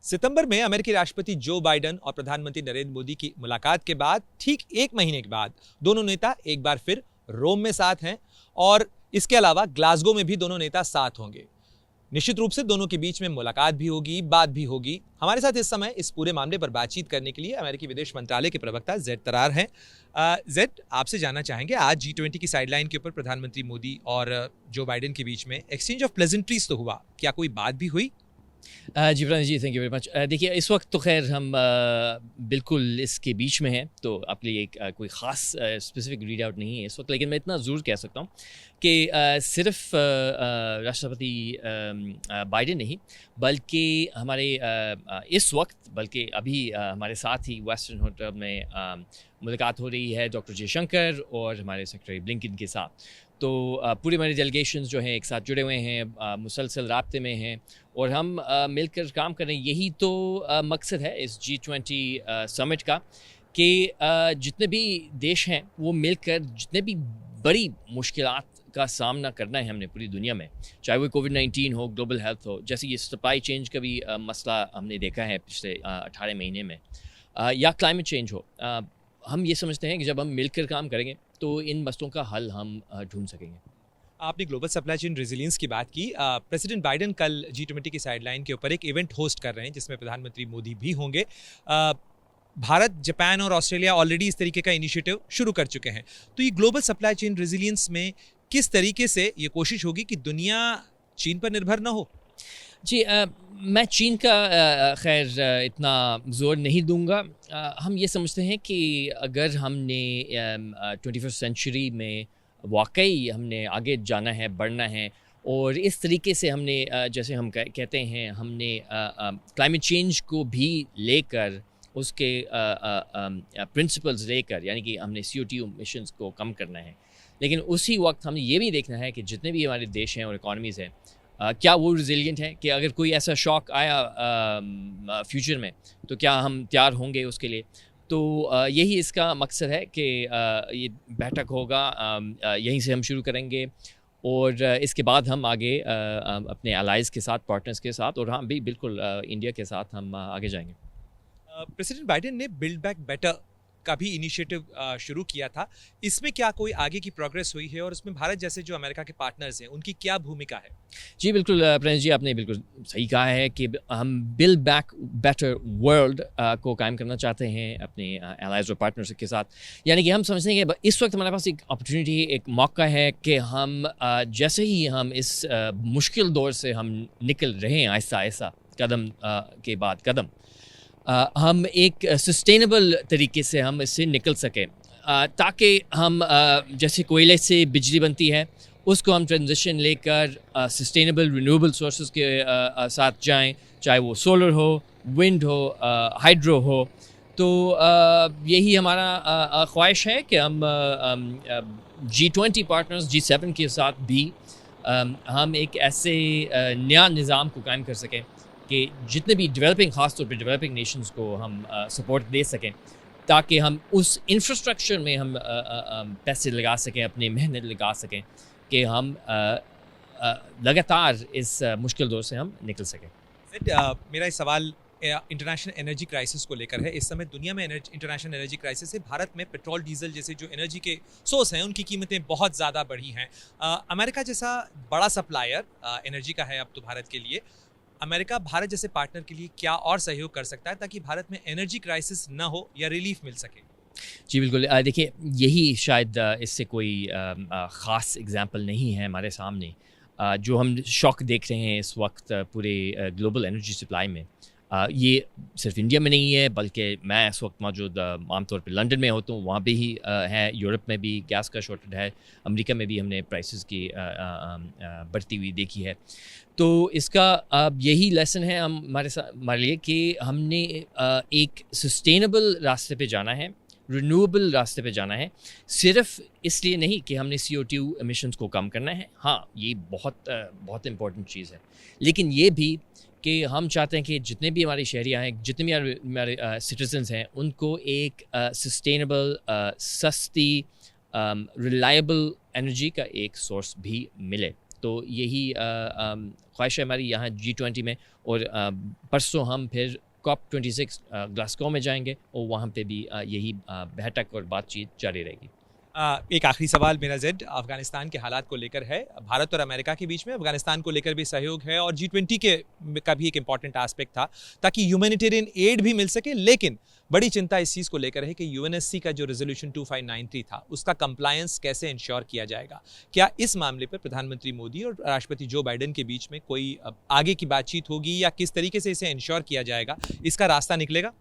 सितंबर में अमेरिकी राष्ट्रपति जो बाइडेन और प्रधानमंत्री नरेंद्र मोदी की मुलाकात के बाद ठीक एक महीने के बाद दोनों नेता एक बार फिर रोम में साथ हैं और इसके अलावा ग्लासगो में भी दोनों नेता साथ होंगे। निश्चित रूप से दोनों के बीच में मुलाकात भी होगी, बात भी होगी। हमारे साथ इस समय इस पूरे मामले पर बातचीत करने के लिए अमेरिकी विदेश मंत्रालय के प्रवक्ता जेड तरार हैं। जेड, आपसे जानना चाहेंगे, आज G20 की साइडलाइन के ऊपर प्रधानमंत्री मोदी और जो बाइडेन के बीच में एक्सचेंज ऑफ प्लेजेंट्रीज तो हुआ, क्या कोई बात भी हुई? जी प्रधान जी, थैंक यू वेरी मच। देखिए, इस वक्त तो खैर हम बिल्कुल इसके बीच में हैं, तो आपके लिए एक कोई ख़ास स्पेसिफिक रीड आउट नहीं है इस वक्त, लेकिन मैं इतना ज़रूर कह सकता हूँ कि सिर्फ राष्ट्रपति बाइडेन नहीं, बल्कि हमारे इस वक्त बल्कि अभी हमारे साथ ही वेस्टर्न होटल में मुलाकात हो रही है डॉक्टर जयशंकर और हमारे सेक्रेटरी ब्लिंकन के साथ। तो पूरी हमारी डेलीगेशंस जो हैं एक साथ जुड़े हुए हैं, मुसलसल राब्ते में हैं और हम मिलकर काम कर रहे हैं। यही तो मकसद है इस G20 समिट का कि जितने भी देश हैं वो मिलकर जितने भी बड़ी मुश्किलात का सामना करना है हमने पूरी दुनिया में, चाहे वो कोविड-19 हो, ग्लोबल हेल्थ हो, जैसे ये सप्लाई चेंज का भी मसला हमने देखा है पिछले 18 महीने में, या क्लाइमेट चेंज हो। हम ये समझते हैं कि जब हम मिलकर काम करेंगे तो इन मसलों का हल हम ढूंढ सकेंगे। आपने ग्लोबल सप्लाई चेन रेजिलियंस की बात की। प्रेसिडेंट बाइडेन कल G20 की साइडलाइन के ऊपर एक इवेंट होस्ट कर रहे हैं जिसमें प्रधानमंत्री मोदी भी होंगे। भारत, जापान और ऑस्ट्रेलिया ऑलरेडी इस तरीके का इनिशिएटिव शुरू कर चुके हैं। तो ये ग्लोबल सप्लाई चेन रेजिलियंस में किस तरीके से ये कोशिश होगी कि दुनिया चीन पर निर्भर न हो? जी, मैं चीन का खैर इतना ज़ोर नहीं दूंगा। हम ये समझते हैं कि अगर हमने 21st सेंचुरी में वाकई हमने आगे जाना है, बढ़ना है और इस तरीके से हमने जैसे हम कहते हैं हमने क्लाइमेट चेंज को भी लेकर उसके प्रिंसिपल्स लेकर, यानी कि हमने CO2 एमिशंस को कम करना है, लेकिन उसी वक्त हमें ये भी देखना है कि जितने भी हमारे देश हैं और इकॉनमीज़ हैं क्या वो रिजिलियंट है कि अगर कोई ऐसा शॉक आया फ्यूचर में तो क्या हम तैयार होंगे उसके लिए। तो यही इसका मकसद है कि ये बैठक होगा, यहीं से हम शुरू करेंगे और इसके बाद हम आगे अपने अलाइज़ के साथ, पार्टनर्स के साथ और हाँ भी बिल्कुल इंडिया के साथ हम आगे जाएंगे। प्रेसिडेंट बाइडेन ने बिल्ड बैक बेटर का भी इनिशिएटिव शुरू किया था। इसमें क्या कोई आगे की प्रोग्रेस हुई है और उसमें भारत जैसे जो अमेरिका के पार्टनर्स हैं उनकी क्या भूमिका है? जी बिल्कुल प्रिंस जी, आपने बिल्कुल सही कहा है कि हम बिल्ड बैक बेटर वर्ल्ड को कायम करना चाहते हैं अपने एलाइज और पार्टनर्स के साथ। यानी कि हम समझते हैं कि इस वक्त हमारे पास एक अपॉर्चुनिटी, एक मौका है कि हम जैसे ही हम इस मुश्किल दौर से हम निकल रहे हैं आहिस्ता आहिस्ता, कदम के बाद कदम, हम एक सस्टेनेबल तरीके से हम इससे निकल सकें, ताकि हम जैसे कोयले से बिजली बनती है उसको हम ट्रांजिशन लेकर सस्टेनेबल रिन्यूएबल सोर्सेज के साथ जाएं, चाहे वो सोलर हो, विंड हो, हाइड्रो हो। तो यही हमारा ख्वाहिश है कि हम G20 पार्टनर्स, G7 के साथ भी हम एक ऐसे नया निज़ाम को कायम कर सकें कि जितने भी डेवलपिंग, ख़ास तौर पे डेवलपिंग नेशंस को हम सपोर्ट दे सकें, ताकि हम उस इंफ्रास्ट्रक्चर में हम पैसे लगा सकें, अपनी मेहनत लगा सकें कि हम लगातार इस मुश्किल दौर से हम निकल सकें। मेरा इस सवाल इंटरनेशनल एनर्जी क्राइसिस को लेकर है। इस समय दुनिया में इंटरनेशनल एनर्जी क्राइसिस है। भारत में पेट्रोल, डीजल जैसे जो एनर्जी के सोर्स हैं उनकी कीमतें बहुत ज़्यादा बढ़ी हैं। अमेरिका जैसा बड़ा सप्लायर एनर्जी का है अब तो भारत के लिए। अमेरिका भारत जैसे पार्टनर के लिए क्या और सहयोग कर सकता है ताकि भारत में एनर्जी क्राइसिस ना हो या रिलीफ मिल सके? जी बिल्कुल, देखिए यही शायद इससे कोई ख़ास एग्जांपल नहीं है हमारे सामने। जो हम शॉक देख रहे हैं इस वक्त पूरे ग्लोबल एनर्जी सप्लाई में, ये सिर्फ इंडिया में नहीं है, बल्कि मैं इस वक्त मौजूद आमतौर पर लंदन में होता हूँ, वहाँ पे ही है। यूरोप में भी गैस का शॉर्टेज है, अमेरिका में भी हमने प्राइसेस की बढ़ती हुई देखी है। तो इसका यही लेसन है हमारे लिए कि हमने एक सस्टेनेबल रास्ते पे जाना है, रिन्यूएबल रास्ते पे जाना है। सिर्फ इसलिए नहीं कि हमने CO2 एमिशंस को कम करना है, हाँ ये बहुत इम्पोर्टेंट चीज़ है, लेकिन ये भी कि हम चाहते हैं कि जितने भी हमारे शहरियाँ हैं, जितने भी हमारे सिटीजन्स हैं, उनको एक सस्टेनेबल, सस्ती, रिलायबल एनर्जी का एक सोर्स भी मिले। तो यही ख्वाहिश है हमारी यहाँ G20 में। और परसों हम फिर COP26 ग्लासगो में जाएंगे और वहाँ पे भी यही बैठक और बातचीत जारी रहेगी। एक आखिरी सवाल मेरा जेड, अफगानिस्तान के हालात को लेकर है। भारत और अमेरिका के बीच में अफगानिस्तान को लेकर भी सहयोग है और G20 का भी एक इंपॉर्टेंट एस्पेक्ट था ताकि ह्यूमैनिटेरियन एड भी मिल सके, लेकिन बड़ी चिंता इस चीज़ को लेकर है कि UNSC का जो रेजोल्यूशन 2593 था उसका कंप्लायंस कैसे इंश्योर किया जाएगा। क्या इस मामले पर प्रधानमंत्री मोदी और राष्ट्रपति जो बाइडेन के बीच में कोई आगे की बातचीत होगी या किस तरीके से इसे इंश्योर किया जाएगा, इसका रास्ता निकलेगा?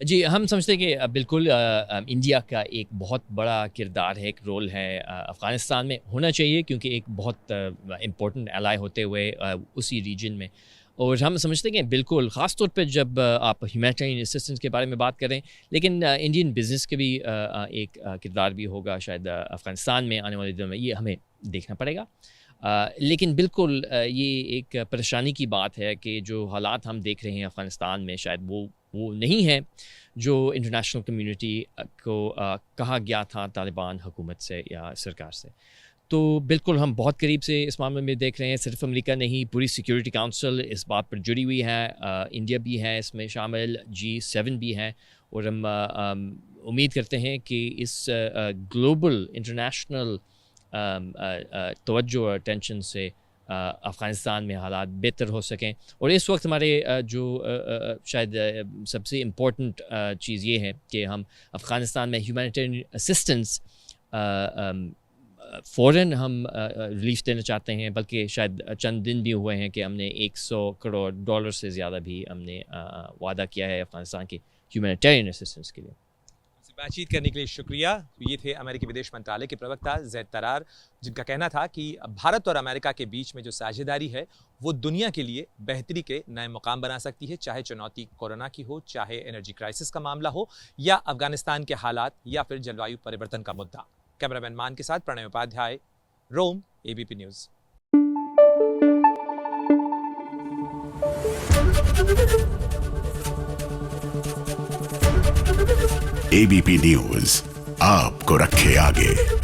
जी, हम समझते हैं कि बिल्कुल इंडिया का एक बहुत बड़ा किरदार है, एक रोल है अफ़गानिस्तान में होना चाहिए, क्योंकि एक बहुत इम्पोर्टेंट एलाई होते हुए उसी रीजन में। और हम समझते हैं कि बिल्कुल ख़ास तौर पे जब आप ह्यूमैनिटेरियन असिस्टेंस के बारे में बात करें, लेकिन इंडियन बिज़नेस के भी एक किरदार भी होगा शायद अफ़गानिस्तान में आने वाले दिनों में, ये हमें देखना पड़ेगा। लेकिन बिल्कुल ये एक परेशानी की बात है कि जो हालात हम देख रहे हैं अफ़गानिस्तान में, शायद वो नहीं है जो इंटरनेशनल कम्युनिटी को कहा गया था तालिबान हुकूमत से या सरकार से। तो बिल्कुल हम बहुत करीब से इस मामले में देख रहे हैं। सिर्फ अमेरिका नहीं, पूरी सिक्योरिटी काउंसिल इस बात पर जुड़ी हुई है, इंडिया भी है इसमें शामिल, G7 भी है। और हम उम्मीद करते हैं कि इस ग्लोबल इंटरनेशनल तवज्जो और अटेंशन से अफ़गानिस्तान में हालात बेहतर हो सकें। और इस वक्त हमारे जो शायद सबसे इम्पोर्टेंट चीज़ ये है कि हम अफ़गानिस्तान में ह्यूमैनिटेरियन असिस्टेंस फ़ौरन हम रिलीफ देना चाहते हैं, बल्कि शायद चंद दिन भी हुए हैं कि हमने $100 करोड़ से ज़्यादा भी हमने वादा किया है अफ़गानिस्तान की ह्यूमैनिटेरियन असिस्टेंस के लिए। बातचीत करने के लिए शुक्रिया। ये थे अमेरिकी विदेश मंत्रालय के प्रवक्ता ज़ैद तरार, जिनका कहना था कि भारत और अमेरिका के बीच में जो साझेदारी है वो दुनिया के लिए बेहतरी के नए मुकाम बना सकती है, चाहे चुनौती कोरोना की हो, चाहे एनर्जी क्राइसिस का मामला हो, या अफगानिस्तान के हालात, या फिर जलवायु परिवर्तन का मुद्दा। कैमरामैन मान के साथ प्रणय उपाध्याय, रोम, ABP न्यूज़। ABP न्यूज़ आपको रखे आगे।